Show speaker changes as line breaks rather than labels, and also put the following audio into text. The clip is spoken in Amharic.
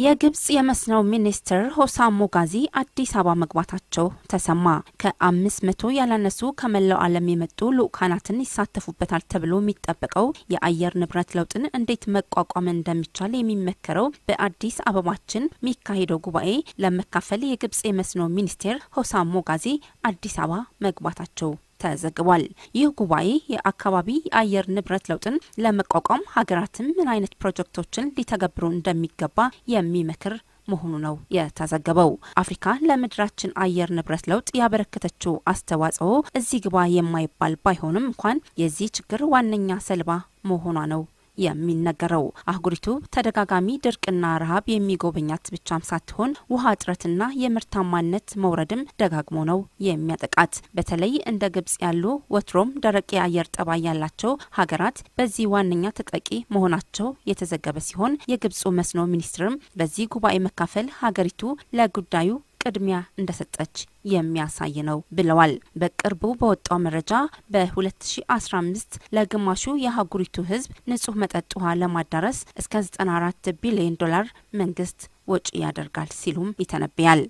የግብጽ የመስኖ ሚኒስትር ሆሳም ሞጋዚ አዲስ አበባ መግባታቸው ተሰማ። ከ500 ያላነሱ ከመላው ዓለም የመጡ ልኡካናትን ይሳተፉበታል ተብሎ የሚጠበቀው የአየር ንብረት ለውጥን እንዴት መቋቋም እንደሚቻል የሚመከረው በአዲስ አበባችን ሚካሄደው ጉባኤ ለመካፈል የግብጽ የመስኖ ሚኒስትር ሆሳም ሞጋዚ አዲስ አበባ መግባታቸው ተዘግቧል። ይህ ጉባኤ የአካባቢ የአየር ንብረት ለውጥን ለመቋቋም ሀገራትን ምን አይነት ፕሮጀክቶችን ሊተገብሩ እንደሚገባ የሚመክር መሆኑ ነው የተዘገበው። አፍሪካ ለምድራችን አየር ንብረት ለውጥ ያበረከተችው አስተዋጽኦ እዚህ ግባ የማይባል ባይሆንም እንኳን የዚህ ችግር ዋነኛ ሰለባ መሆኗ ነው የሚነገረው። አህጉሪቱ ተደጋጋሚ ድርቅና ረሃብ የሚጎበኛት ብቻም ሳትሆን ውሃ እጥረትና የምርታማነት መውረድም ደጋግሞ ነው የሚያጠቃት። በተለይ እንደ ግብጽ ያሉ ወትሮም ደረቅ የአየር ጠባይ ያላቸው ሀገራት በዚህ ዋነኛ ተጠቂ መሆናቸው የተዘገበ ሲሆን የግብጽ መስኖ ሚኒስትርም በዚህ ጉባኤ መካፈል ሀገሪቱ ለጉዳዩ ቅድሚያ እንደሰጠች የሚያሳይ ነው ብለዋል። በቅርቡ በወጣው መረጃ በ2015 ለግማሹ የሀገሪቱ ህዝብ ንጹህ መጠጥ ውሃ ለማዳረስ እስከ $94 ቢሊዮን መንግስት ወጪ ያደርጋል ሲሉም ይተነብያል።